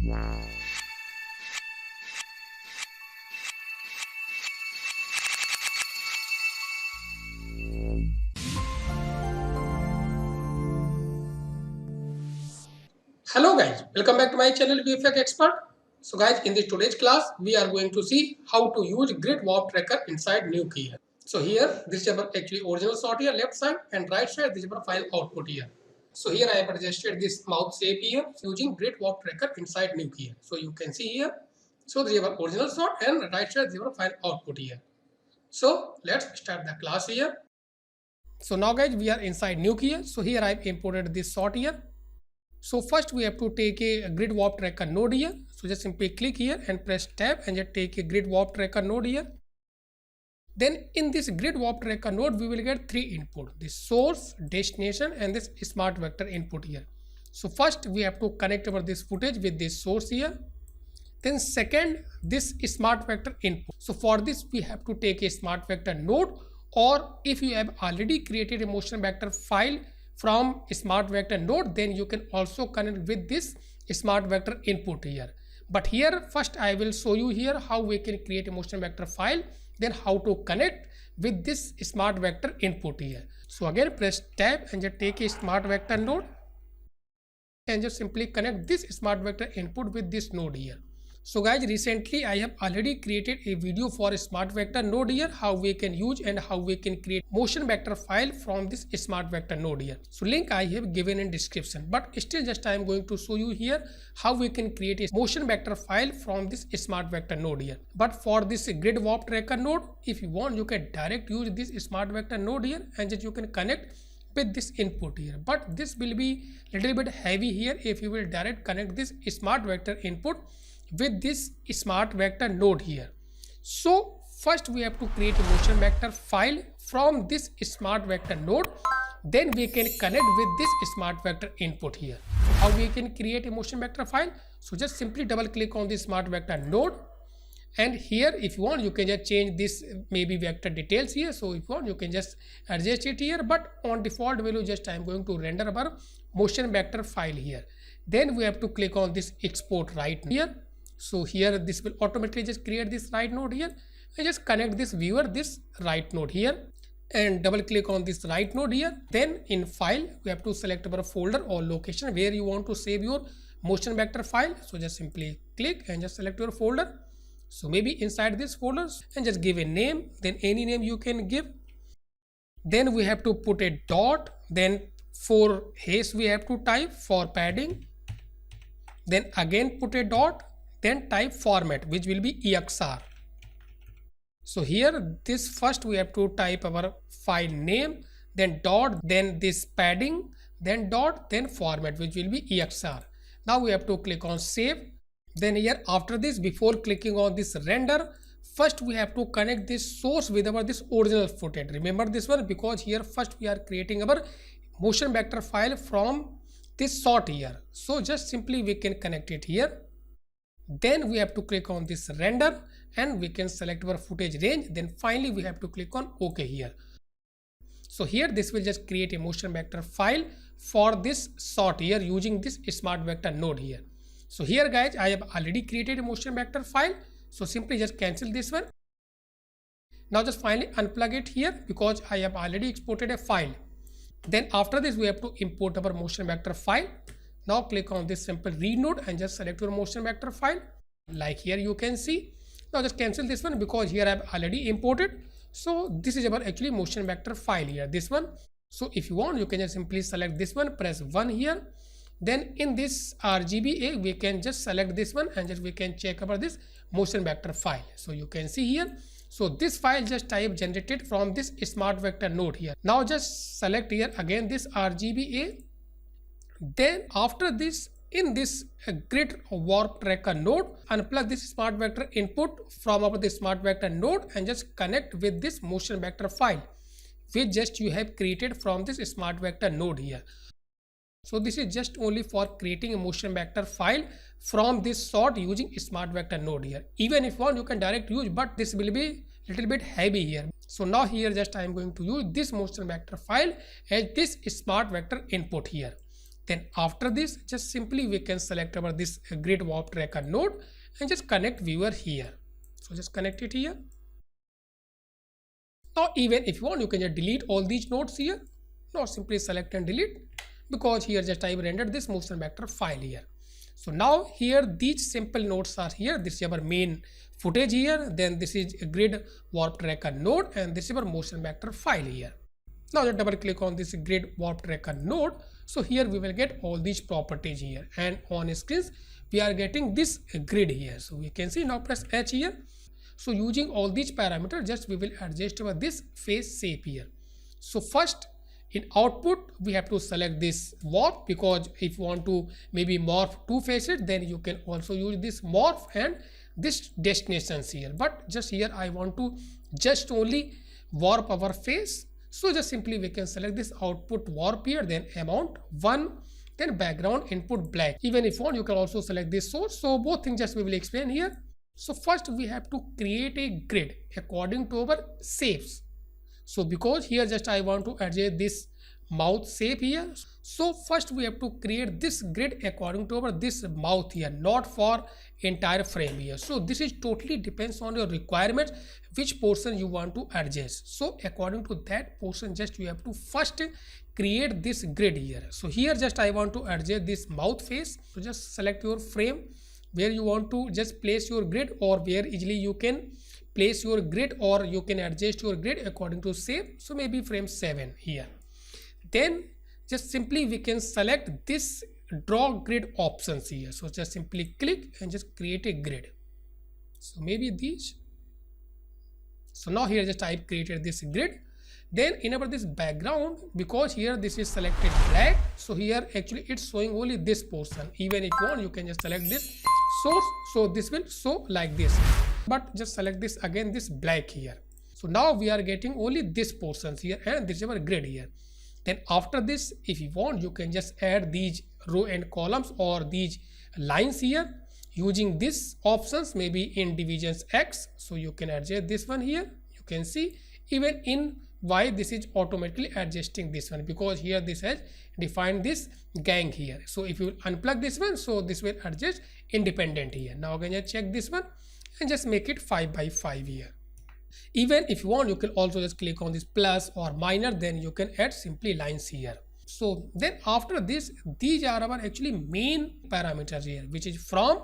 Hello guys, welcome back to my channel VFX Expert. So guys, in this today's class, we are going to see how to use grid warp tracker inside Nuke here. So here, this is our actually original shot here, left side, and right side, this is our final output here. So here I have adjusted this mouth shape here using grid warp tracker inside Nuke here. So you can see here, so this is our original shot, and right side, this is our final output here. So let's start the class here. So now guys, we are inside Nuke here. So here I have imported this shot here. So first we have to take a grid warp tracker node here. So just simply click here and press tab and just take a grid warp tracker node here. Then in this grid warp tracker node, we will get three input: this source, destination, and this smart vector input here. So first we have to connect our this footage with this source here. Then second, this smart vector input. So for this we have to take a smart vector node, or if you have already created a motion vector file from smart vector node, then you can also connect with this smart vector input here. But here first I will show you here how we can create a motion vector file, then how to connect with this smart vector input here. So again press tab and just take a smart vector node and just simply connect this smart vector input with this node here. So guys, recently I have already created a video for a smart vector node here, how we can use and how we can create motion vector file from this smart vector node here. So link I have given in description, but still just I am going to show you here how we can create a motion vector file from this smart vector node here. But for this grid warp tracker node, if you want, you can direct use this smart vector node here and just you can connect with this input here. But this will be little bit heavy here if you will direct connect this smart vector input with this smart vector node here. So first we have to create a motion vector file from this smart vector node, then we can connect with this smart vector input here. How we can create a motion vector file? So just simply double click on the smart vector node, and here if you want you can just change this maybe vector details here. So if you want you can just adjust it here, but on default value just I am going to render our motion vector file here. Then we have to click on this export right here. So here this will automatically just create this right node here, and just connect this viewer this right node here and double click on this right node here. Then in file we have to select our folder or location where you want to save your motion vector file. So just simply click and just select your folder. So maybe inside this folder and just give a name, then any name you can give. Then we have to put a dot, then for hash we have to type for padding, then again put a dot, then type format which will be EXR. So here this first we have to type our file name, then dot, then this padding, then dot, then format which will be EXR. Now we have to click on save. Then here after this, before clicking on this render, first we have to connect this source with our this original footage. Remember this one, because here first we are creating our motion vector file from this shot here. So just simply we can connect it here. Then we have to click on this render and we can select our footage range. Then finally we have to click on OK here. So here this will just create a motion vector file for this shot here using this smart vector node here. So here guys, I have already created a motion vector file. So simply just cancel this one. Now just finally unplug it here because I have already exported a file. Then after this we have to import our motion vector file. Now click on this simple read node and just select your motion vector file like here you can see. Now just cancel this one because here I have already imported. So this is our actually motion vector file here, this one. So if you want you can just simply select this one, press 1 here. Then in this RGBA we can just select this one and just we can check about this motion vector file. So you can see here. So this file just type generated from this smart vector node here. Now just select here again this RGBA. Then after this, in this grid warp tracker node, unplug this smart vector input from our this smart vector node and just connect with this motion vector file which just you have created from this smart vector node here. So this is just only for creating a motion vector file from this shot using smart vector node here. Even if you want you can direct use, but this will be little bit heavy here. So now here just I am going to use this motion vector file as this smart vector input here. Then after this, just simply we can select our this grid warp tracker node and just connect viewer here. So just connect it here. Now even if you want, you can just delete all these nodes here. Now simply select and delete, because here just I rendered this motion vector file here. So now here these simple nodes are here. This is our main footage here. Then this is a grid warp tracker node, and this is our motion vector file here. Now just double click on this grid warp tracker node. So here we will get all these properties here, and on screens we are getting this grid here. So we can see, now press H here. So using all these parameters, just we will adjust our this face shape here. So first in output we have to select this warp, because if you want to maybe morph two faces, then you can also use this morph and this destinations here. But just here I want to just only warp our face. So just simply we can select this output warp here, then amount 1, then background input black. Even if you want, you can also select this source. So both things just we will explain here. So first we have to create a grid according to our shapes. So because here just I want to adjust this mouth shape here. So first we have to create this grid according to our this mouth here, not for entire frame here. So this is totally depends on your requirements, which portion you want to adjust. So according to that portion, just you have to first create this grid here. So here just I want to adjust this mouth face. So just select your frame where you want to just place your grid, or where easily you can place your grid, or you can adjust your grid according to shape. So maybe frame 7 here. Then just simply we can select this draw grid options here. So just simply click and just create a grid. So maybe these. So now here just I created this grid. Then in our this background, because here this is selected black, so here actually it's showing only this portion. Even if you want, you can just select this source, so this will show like this, but just select this again, this black here. So now we are getting only this portions here, and this is our grid here. Then after this, if you want, you can just add these row and columns or these lines here using this options, maybe in divisions X. So you can adjust this one here. You can see even in Y this is automatically adjusting this one, because here this has defined this gang here. So if you unplug this one, so this will adjust independent here. Now again just check this one and just make it 5 by 5 here. Even if you want, you can also just click on this plus or minor, then you can add simply lines here. So then after this, these are our actually main parameters here, which is from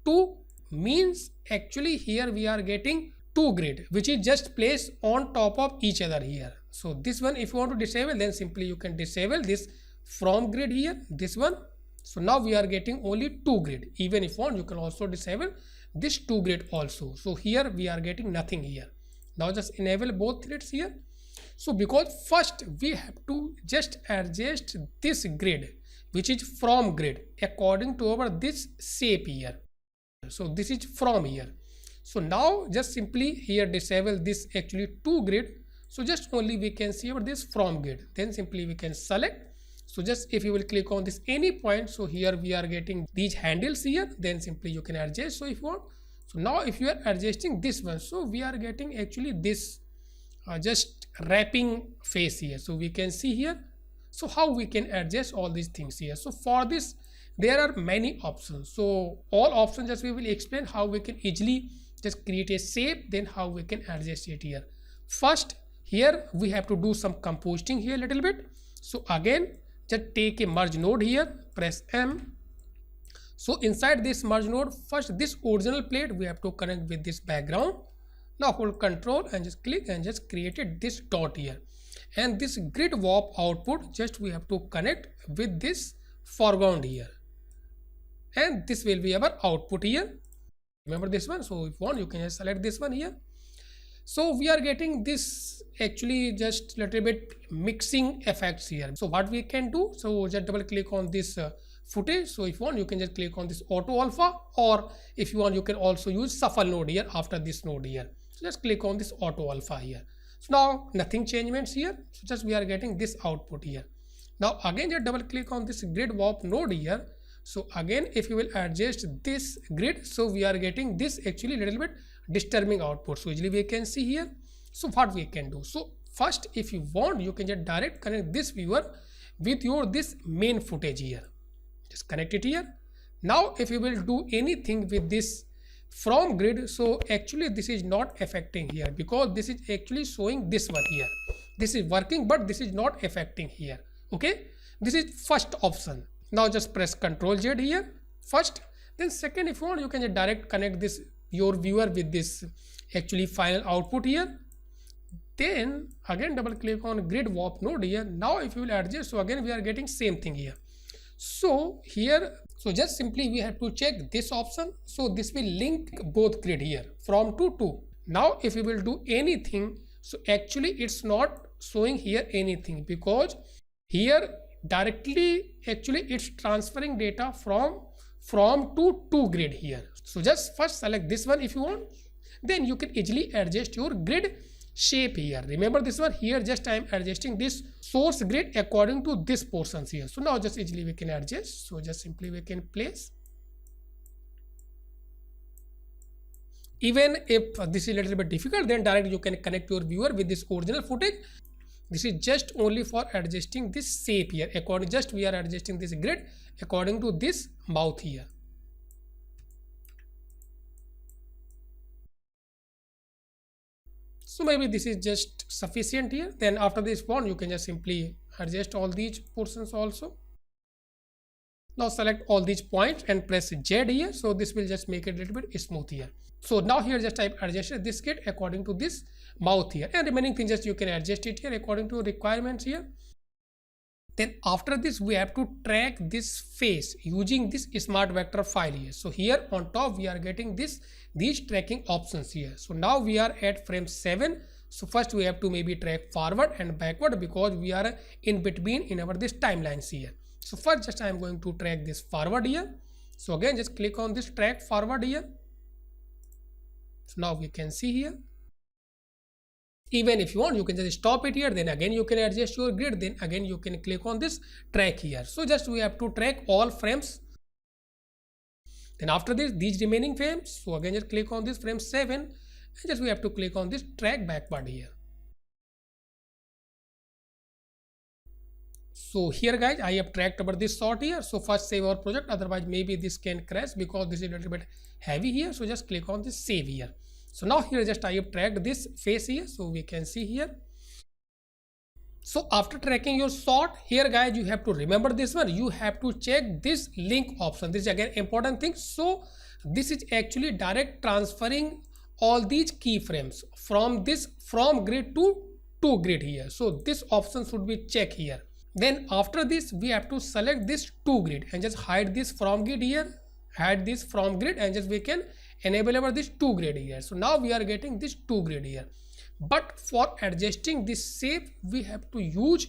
to, means actually here we are getting two grid, which is just placed on top of each other here. So this one, if you want to disable, then simply you can disable this from grid here, this one. So now we are getting only two grid. Even if you want, you can also disable this two grid also. So here we are getting nothing here. Now just enable both grids here. So because first we have to just adjust this grid, which is from grid, according to our this shape here. So this is from here. So now just simply here disable this actually two grid. So just only we can see over this from grid. Then simply we can select. So just if you will click on this any point, so here we are getting these handles here, then simply you can adjust. So if you want, so now if you are adjusting this one, so we are getting actually this just wrapping face here. So we can see here. So how we can adjust all these things here. So for this, there are many options. So all options just we will explain how we can easily just create a shape, then how we can adjust it here. First, here we have to do some compositing here a little bit. So again, just take a merge node here, press M. So inside this merge node, first this original plate we have to connect with this background. Now hold Control and just click and just created this dot here. And this grid warp output, just we have to connect with this foreground here. And this will be our output here. Remember this one. So if you want, you can just select this one here. So we are getting this actually just little bit mixing effects here. So what we can do, so just double click on this footage. So if you want, you can just click on this auto alpha, or if you want, you can also use shuffle node here after this node here. So just click on this auto alpha here. So now nothing changements here. So just we are getting this output here. Now again, just double click on this grid warp node here. So again, if you will adjust this grid, so we are getting this actually a little bit disturbing output. So usually we can see here. So what we can do, so first if you want, you can just direct connect this viewer with your this main footage here. Just connect it here. Now if you will do anything with this from grid, so actually this is not affecting here because this is actually showing this one here. This is working, but this is not affecting here. Okay, this is first option. Now just press Ctrl Z here first. Then second, if you want, you can just direct connect this your viewer with this actually final output here. Then again double click on grid warp node here. Now if you will adjust, so again we are getting same thing here. So here, so just simply we have to check this option. So this will link both grid here from 2 to. Now if you will do anything, so actually it's not showing here anything because here directly actually it's transferring data from to grid here. So just first select this one if you want, then you can easily adjust your grid shape here. Remember this one here, just I am adjusting this source grid according to this portions here. So now just easily we can adjust. So just simply we can place. Even if this is a little bit difficult, then directly you can connect your viewer with this original footage. This is just only for adjusting this shape here. According, just we are adjusting this grid according to this mouth here. So maybe this is just sufficient here. Then after this one, you can just simply adjust all these portions also. Now select all these points and press Z here. So this will just make it a little bit smooth here. So now here just type adjust this grid according to this mouth here, and remaining things just you can adjust it here according to requirements here. Then after this we have to track this face using this smart vector file here. So here on top we are getting these tracking options here. So now we are at frame 7. So first we have to maybe track forward and backward because we are in between in our this timelines here. So first just I am going to track this forward here. So again just click on this track forward here. So now we can see here. Even if you want, you can just stop it here. Then again you can adjust your grid. Then again you can click on this track here. So just we have to track all frames. Then after this, these remaining frames. So again just click on this frame 7 and just we have to click on this track backward here. So here guys, I have tracked over this shot here. So first save our project, otherwise maybe this can crash because this is a little bit heavy here. So just click on this save here. So now here just I have tracked this face here. So we can see here. So after tracking your shot here guys, you have to remember this one. You have to check this link option. This is again important thing. So this is actually direct transferring all these keyframes from grid to grid here. So this option should be checked here. Then after this we have to select this to grid and just hide this from grid here. Hide this from grid and just we can enable over this to grid here. So now we are getting this to grid here. But for adjusting this shape we have to use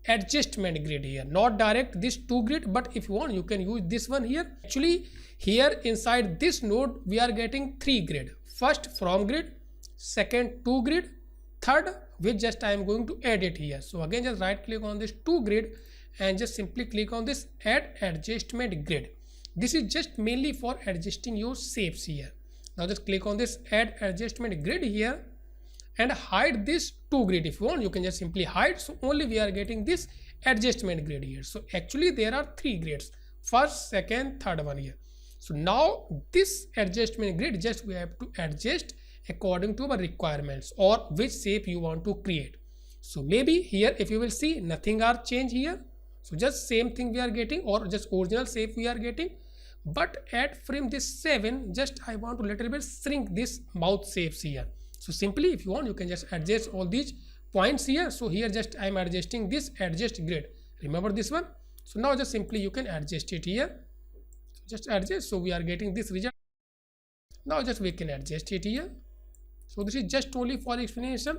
adjustment grid here, not direct this to grid, but if you want you can use this one here. Actually here inside this node we are getting 3 grid. First from grid, second to grid, third which just I am going to add it here. So again just right click on this to grid and just simply click on this add adjustment grid. This is just mainly for adjusting your shapes here. Now just click on this add adjustment grid here and hide this to grid. If you want you can just simply hide. So only we are getting this adjustment grid here. So actually there are 3 grids, first, second, third one here. So now this adjustment grid just we have to adjust according to our requirements or which shape you want to create. So maybe here if you will see nothing are changed here. So just same thing we are getting or just original shape we are getting. But at frame this 7 just I want to little bit shrink this mouth shapes here. So simply if you want you can just adjust all these points here. So here just I am adjusting this adjust grid. Remember this one. So now just simply you can adjust it here. Just adjust. So we are getting this result. Now just we can adjust it here. So this is just only for explanation.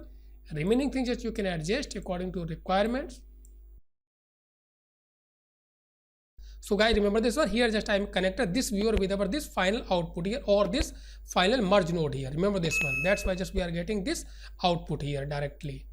Remaining things that you can adjust according to requirements. So guys remember this one here just I am connected this viewer with our this final output here or this final merge node here. Remember this one. That's why just we are getting this output here directly.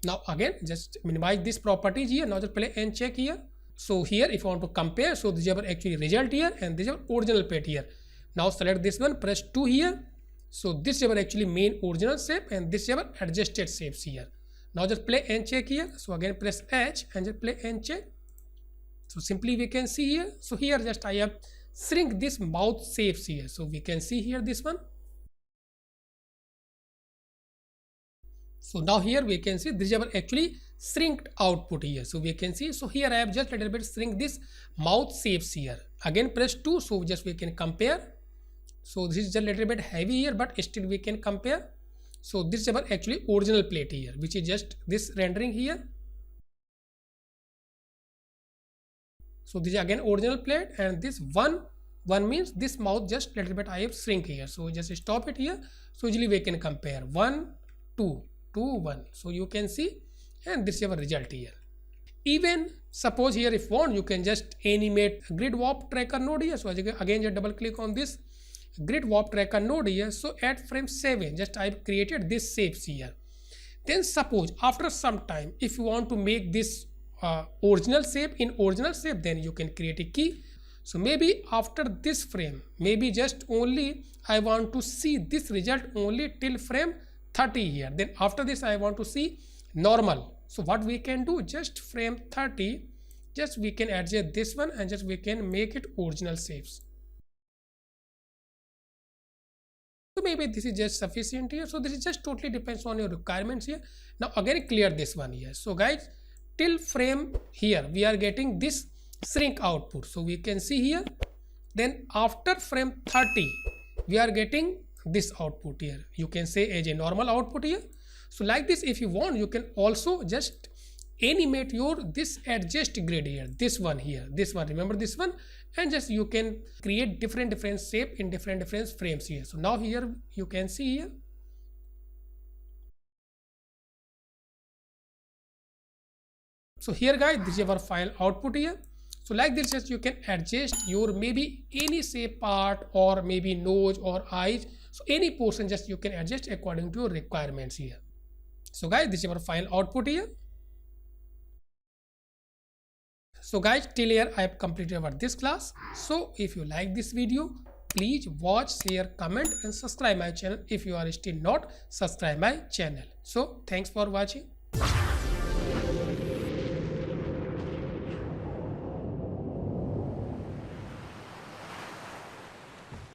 Now again just minimize this properties here. Now just play and check here. So here if you want to compare, so this is our actually result here and this is our original pet here. Now select this one, press 2 here. So this is our actually main original shape and this is our adjusted shapes here. Now just play and check here. So again press H and just play and check. So simply we can see here. So here just I have shrink this mouth shapes here. So we can see here this one. So now here we can see this is our actually shrinked output here. So we can see, so here I have just a little bit shrink this mouth shapes here. Again press 2, so just we can compare. So this is a little bit heavy here, but still we can compare. So this is our actually original plate here, which is just this rendering here. So this is again original plate, and this one means this mouth just little bit I have shrink here. So just stop it here. So usually we can compare 1, 2, 2, 1. So you can see, and this is our result here. Even suppose here if want, you can just animate grid warp tracker node here. So again just double click on this grid warp tracker node here. So at frame 7 just I've created this shapes here. Then suppose after some time if you want to make this original shape in original shape, then you can create a key. So maybe after this frame, maybe just only I want to see this result only till frame 30 here. Then after this I want to see normal. So what we can do, just frame 30, just we can adjust this one and just we can make it original shapes. So maybe this is just sufficient here. So this is just totally depends on your requirements here. Now again clear this one here. So guys, till frame here we are getting this shrink output. So we can see here. Then after frame 30 we are getting this output here. You can say as a normal output here. So like this, if you want, you can also just animate your this adjust grid here, this one here, this one, remember this one, and just you can create different shape in different frames here. So now here you can see here. So here guys, this is our file output here. So like this, just you can adjust your maybe any shape part or maybe nose or eyes. So any portion just you can adjust according to your requirements here. So guys, this is our file output here. So guys, till here I have completed our this class. So if you like this video, please watch, share, comment and subscribe my channel if you are still not subscribe my channel. So thanks for watching.